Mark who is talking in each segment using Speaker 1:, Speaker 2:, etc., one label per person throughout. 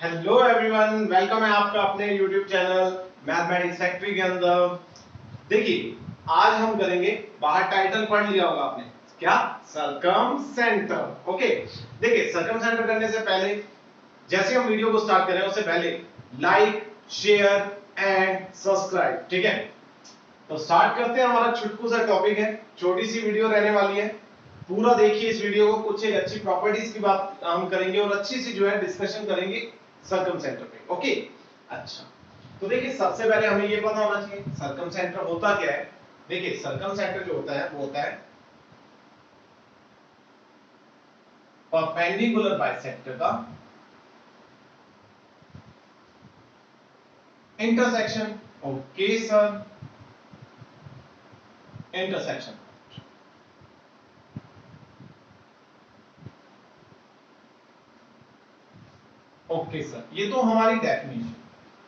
Speaker 1: Hello everyone, welcome है आपका अपने यूट्यूब चैनल मैथमेटिक्स फैक्ट्री के अंदर। देखिए, आज हम करेंगे, बाहर टाइटल पढ़ लिया होगा आपने, क्या? सरकम सेंटर। ओके, देखिए सरकम सेंटर करने से पहले, जैसे हम वीडियो को स्टार्ट करें उससे पहले लाइक, शेयर एंड सब्सक्राइब, ठीक है? तो स्टार्ट करते हैं। हमारा छुटकू सा टॉपिक है, छोटी सी वीडियो रहने वाली है, पूरा देखिए इस वीडियो को। कुछ एक अच्छी प्रॉपर्टीज की बात हम करेंगे और अच्छी सी जो है डिस्कशन करेंगे सरकम सेंटर पे। ओके, अच्छा, तो देखिए सबसे पहले हमें ये पता होना चाहिए सरकम सेंटर होता क्या है। देखिए सरकम सेंटर जो होता है वो होता है परपेंडिकुलर बाइसेक्टर का intersection. Okay sir, intersection. Okay sir, ये तो हमारी डेफिनेशन।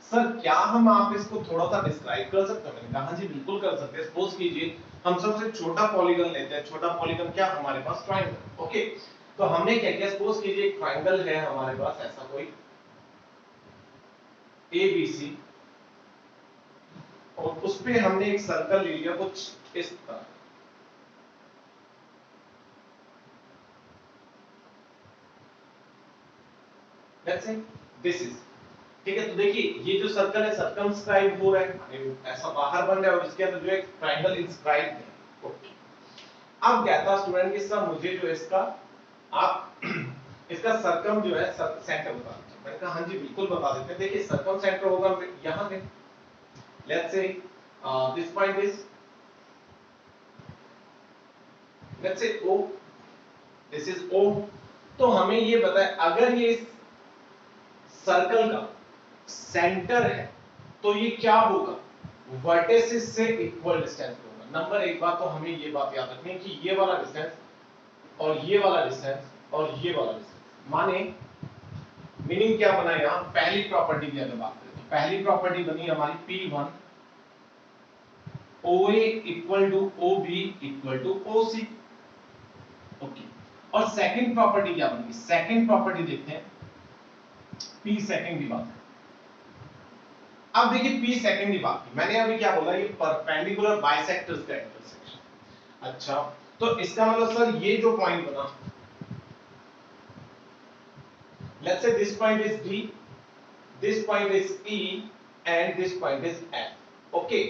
Speaker 1: सर क्या हम आप इसको थोड़ा सा डिस्क्राइब कर सकते हैं? मैंने कहा हाँ जी बिल्कुल कर सकते हैं। सपोज कीजिए हम सबसे छोटा पॉलीगन लेते हैं। छोटा पॉलीगन क्या? हमारे पास ट्राइंगल। ओके, तो हमने क्या किया, सपोज कीजिए एक ट्राइंगल है हमारे पास, ऐसा कोई ABC, और उस पे हमने एक सर्कल ले लिया कुछ इस तरह। लेट्स से दिस इज, ठीक है? तो देखिए ये जो सर्कल है सर्कमस्क्राइब हो रहा है, ऐसा बाहर बन रहा है, और इसके अंदर जो एक ट्राइंगल इंस्क्राइब है। ओके, अब कहता स्टूडेंट कि सर मुझे जो इसका आप इसका सरकम जो है सेंटर बता दीजिए। मैंने कहा हाँ जी बिल्कुल बता देते हैं। देखिए सरकम सेंटर होगा यहां पे, let's say this point is, let's say O, this is O। तो हमें ये पता है अगर ये सर्कल का सेंटर है तो ये क्या होगा, वर्टिसेस से इक्वल डिस्टेंस पे होगा। नंबर एक बात तो हमें ये बात याद रखनी है कि ये वाला डिस्टेंस और ये वाला डिस्टेंस और ये वाला डिस्टेंस, माने मीनिंग क्या बना यहां? पहली प्रॉपर्टी की अगर बात करें तो पहली प्रॉपर्टी बनी हमारी P1 OA equal to OB equal to OC। Okay, और सेकंड प्रॉपर्टी क्या बनेगी? सेकंड प्रॉपर्टी देखते हैं, P सेकंड की बात है। अब देखिए P सेकंड की बात की मैंने, अभी क्या बोला? ये परपेंडिकुलर बाइसेक्टर्स का इंटरसेक्शन। अच्छा, तो इसका मतलब सर ये जो पॉइंट बना, let's say this point is D, this point is E and this point is F। Okay,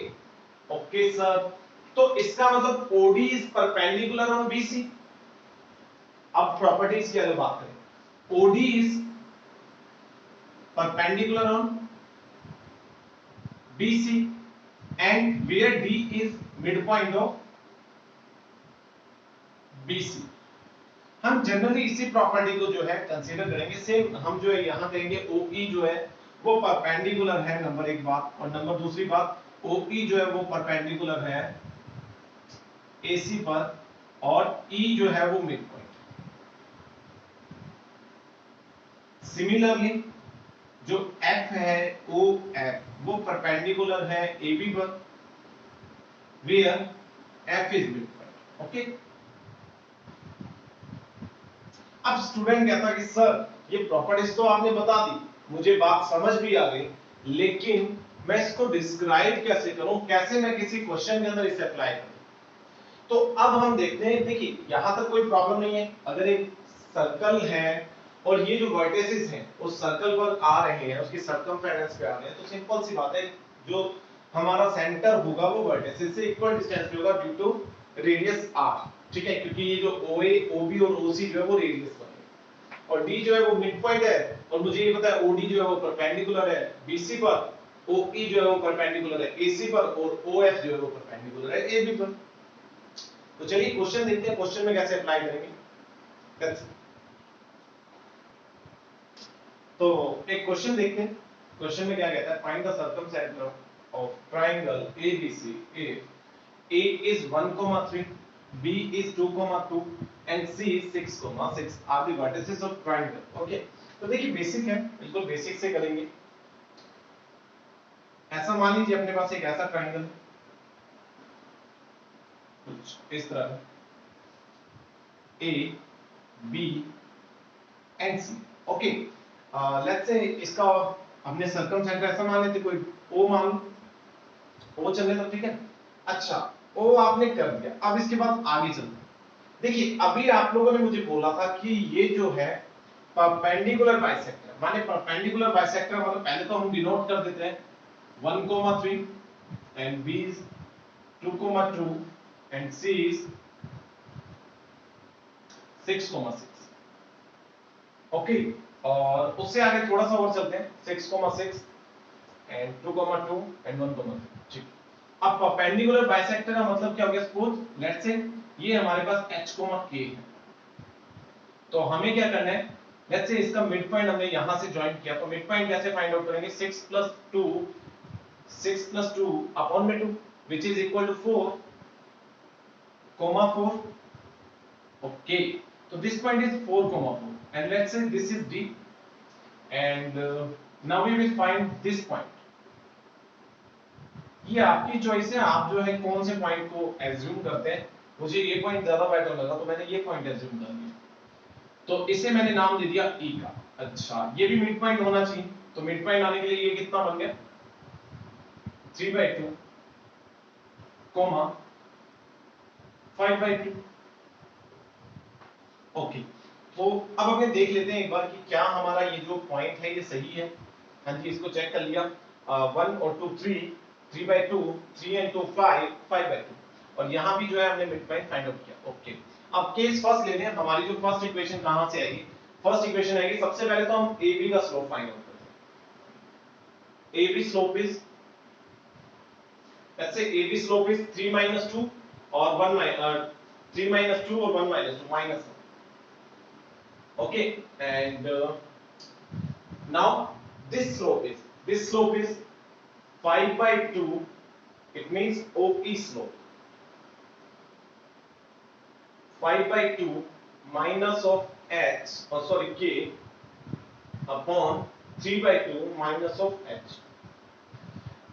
Speaker 1: okay sir, तो इसका मतलब OD is perpendicular on BC। अब प्रॉपर्टीज की अगर बात करें, OD is perpendicular on BC and where D is midpoint of BC। हम generally इसी प्रॉपर्टी को जो है कंसीडर करेंगे। सेम हम जो है यहां कहेंगे OE जो है वो परपेंडिकुलर है, नंबर एक बात, और नंबर दूसरी बात OE जो है वो परपेंडिकुलर है AC पर, और E जो है वो मिड पॉइंट। सिमिलरली जो F है OF वो परपेंडिकुलर है AB पर, where F is mid point. Okay, अब स्टूडेंट कहता कि सर ये प्रॉपर्टीज तो आपने बता दी, मुझे बात समझ भी आ गई, लेकिन मैं इसको डिस्क्राइब कैसे करूं, कैसे मैं किसी क्वेश्चन के अंदर इसे अप्लाई करूं? तो अब हम देखते हैं। देखिए यहां तक कोई प्रॉब्लम नहीं है। अगर एक सर्कल है और ये जो वर्टिसेस हैं उस सर्कल पर आ रहे हैं, उसकी सर्कमफेरेंस पे आ रहे हैं, तो सिंपल सी बात है, जो हमारा सेंटर होगा वो वर्टिसेस से इक्वल डिस्टेंस पे होगा ड्यू टू रेडियस r। ठीक है, क्योंकि ये जो OA OB और OC जो है वो रेडियस पर है, और D जो है वो मिड पॉइंट है, और मुझे ये पता है OD जो है वो परपेंडिकुलर है BC पर, OE जो है वो परपेंडिकुलर है AC पर, और OF जो है वो परपेंडिकुलर है AB पर। तो चलिए क्वेश्चन देखते हैं, क्वेश्चन में कैसे अप्लाई करेंगे। तो एक क्वेश्चन देखते हैं। क्वेश्चन में क्या कहता है, find the circum centre of triangle ABC if A is 1,3, B is 2,2 and C is 6,6 are the vertices of triangle। Okay, तो देखिए बेसिक है, बिल्कुल बेसिक से करेंगे। ऐसा मान लीजिए अपने पास एक ऐसा ट्राइंगल है कुछ इस तरह, A B and C। Okay, let's say इसका हमने सर्कमसेंटर ऐसा मान लेते, कोई ओ मान लो, ओ चले तो ठीक है। अच्छा, ओ आपने कर दिया, अब इसके बाद आगे चलते हैं। देखिए अभी आप लोगों ने मुझे बोला था कि ये जो है परपेंडिकुलर बाइसेक्टर, माने परपेंडिकुलर बाइसेक्टर मतलब पहले तो हम डिनोट कर देते हैं 1,3 and B is 2,2 and C is 6,6। Okay, और उससे आगे थोड़ा सा और चलते हैं 6,6 and 2,2 and 1,3। ठीक, अब परपेंडिकुलर बाइसेक्टर का मतलब क्या हो गया, सपोज लेट्स से ये हमारे पास h, k है, तो हमें क्या करना है, लेट्स से इसका मिड पॉइंट हमने यहां से ज्वाइन किया, तो मिड पॉइंट कैसे फाइंड आउट करेंगे, 6 + 2 अपॉन में 2 which is equal to 4, 4। okay, so this point is 4, 4 and let's say this is D and now we will find this point। ये आपकी चॉइस है, आप जो है कौन से पॉइंट को एज्यूम करते हैं। मुझे ये पॉइंट ज्यादा बेटर लगा तो मैंने ये पॉइंट एज्यूम कर लिया, तो इसे मैंने नाम दे दिया E का। अच्छा, ये भी मिड पॉइंट होना चाहिए, तो मिड पॉइंट आने के लिए ये कितना बन गया 3/2, 5/2। ओके, तो अब हमें देख लेते हैं एक बार कि क्या हमारा ये जो पॉइंट है ये सही है। हाँ जी, इसको चेक कर लिया, 1 और 2 3, 3/2, 3 and 2 5, 5/2, और यहाँ भी जो है हमने मिड पॉइंट फाइंड आउट किया। ओके, अब केस फर्स्ट लेते हैं। हमारी जो फर्स्ट इक्वेशन कहाँ से आएगी, फर्स्ट इक्वेशन आएगी, सबसे पहले तो हम AB का स्लोप फाइंड आउट करते हैं। AB slope is, let's say AB slope is 3 - 2 or 3 - 2 or 1 - 2 -1। Okay, and now this slope is 5/2, it means OP slope 5/2 minus of h, or sorry k upon 3/2 minus of h,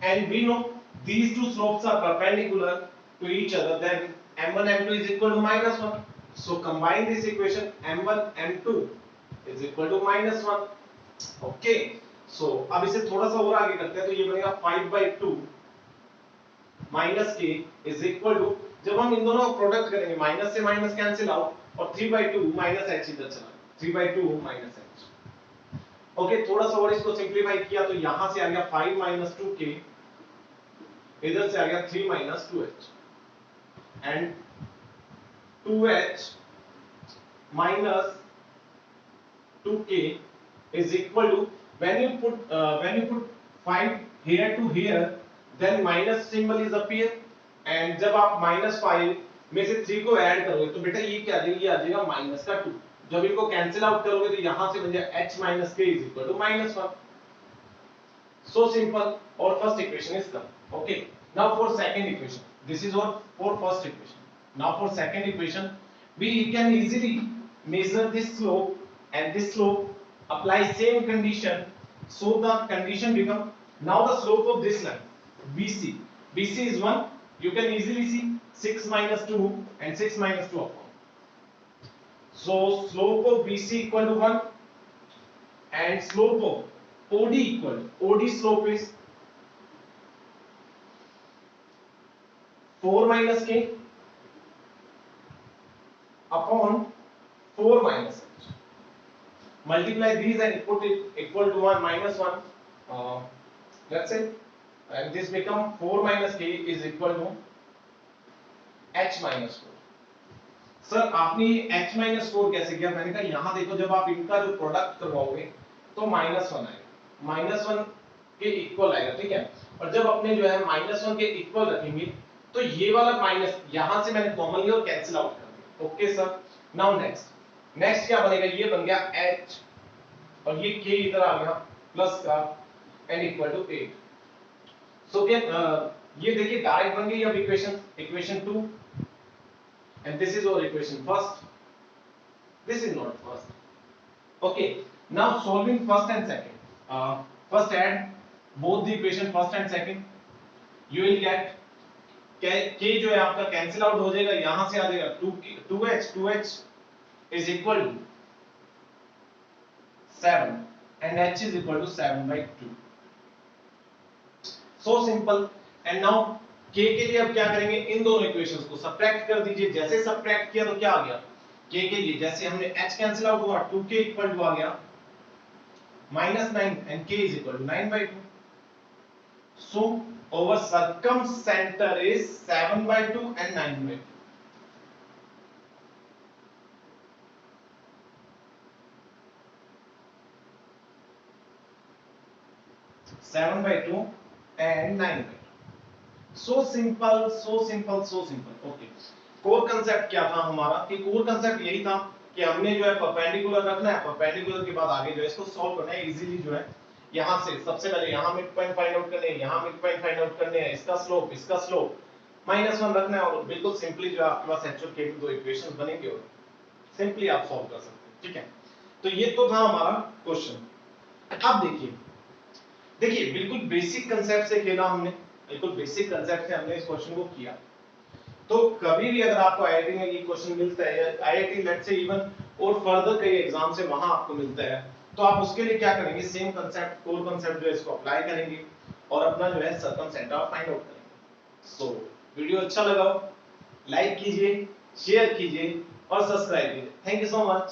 Speaker 1: and we know these two slopes are perpendicular to each other, then m1 m2 is equal to -1, so combine this equation, m1 m2 is equal to -1। Okay, सो अब इसे थोड़ा सा और आगे करते हैं, तो ये बनेगा 5/2 minus k is equal to, जब हम इन दोनों का प्रोडक्ट करेंगे माइनस से माइनस कैंसिल आउट और 3/2 माइनस h इधर चला, 3/2 माइनस h। ओके, थोड़ा सा और इसको सिंपलीफाई किया तो यहां से आ गया 5 - 2k, इधर से आ गया 3 - 2h and 2h minus 2k is equal to, when you put 5 here to here, then minus symbol is appear, and जब आप -5 में से 3 को ऐड करोगे तो बेटा ये क्या आ जाएगा, ये आ जाएगा माइनस का 2। जब इनको कैंसिल आउट करोगे तो यहां से बन जाएगा h - k is equal to -1। so simple, our first equation is done। okay, now for second equation, this is our for first equation, now for second equation we can easily measure this slope and this slope, apply same condition, so the condition become, now the slope of this line BC is 1, you can easily see 6 - 2 and 6 - 2 upon, so slope of BC equal to 1 and slope of OD equal, OD slope is 4 - k upon 4 - h, multiply these and put it equal to 1 -1, let's say, and this become 4 - k is equal to h - 4। Sir आपने h - 4 कैसे किया, मैंने कहा यहां देखो, जब आप इनका जो प्रोडक्ट करवाओगे तो -1 आएगा, -1 के इक्वल आएगा, ठीक है, और जब अपने जो है -1 के इक्वल रखेंगे तो ये वाला माइनस यहां से मैंने कॉमन लिया और कैंसिल आउट कर दिया। ओके सर, नाउ नेक्स्ट क्या बनेगा, ये बन गया h और ये k इधर आ गया प्लस का n इक्वल टू 8। सो क्या ये देखिए डायरेक्ट बन गई अब equation 2, and this is our equation first, this is not first। okay, now solving first and second, first add both the equation first and second, you will get k जो है आपका cancel out हो जाएगा, यहां से आ जाएगा 2h is equal to 7 and h is equal to 7/2. So simple. And now k के लिए अब क्या करेंगे, इन दोनों इक्वेशंस को सबट्रैक्ट कर दीजिए। जैसे सबट्रैक्ट किया तो क्या आ गया, k के लिए जैसे हमने h कैंसिल आउट हुआ 2k इक्वल टू आ गया -9 and k is equal to 9/2. So our circumcenter is 7/2 and 9/2. 7/2 and 9/2. So simple, so simple, so simple. Okay. Core concept क्या था हमारा, कि कोर कंसेप्ट यही था कि हमने जो है परपेंडिकुलर रखना है, परपेंडिकुलर के बाद आगे जो है इसको सॉल्व करना है इजीली। जो है यहां से सबसे पहले यहां मिड पॉइंट फाइंड आउट करने हैं, यहां मिड पॉइंट फाइंड आउट करने हैं, इसका स्लोप -1 रखना है और बिल्कुल सिंपली जो आपके पास h और k की दो इक्वेशंस बनेंगे और सिंपली आप सॉल्व कर सकते हैं। ठीक है, तो ये तो था हमारा क्वेश्चन। अब देखिए बिल्कुल बेसिक कांसेप्ट से खेला हमने, बिल्कुल बेसिक कांसेप्ट से हमने इस क्वेश्चन को किया। तो कभी भी अगर आपको आईआईटी में ये क्वेश्चन मिलता है, या आईआईटी लेट्स से इवन और फर्दर कई एग्जाम से वहां आपको मिलता है, तो आप उसके लिए क्या करेंगे, सेम कांसेप्ट कोर कांसेप्ट जो है इसको अप्लाई करेंगे और अपना जो है सर्कमसेंटर फाइंड आउट करेंगे। सो वीडियो अच्छा लगा हो लाइक कीजिए, शेयर कीजिए और सब्सक्राइब कीजिए। Thank you so much.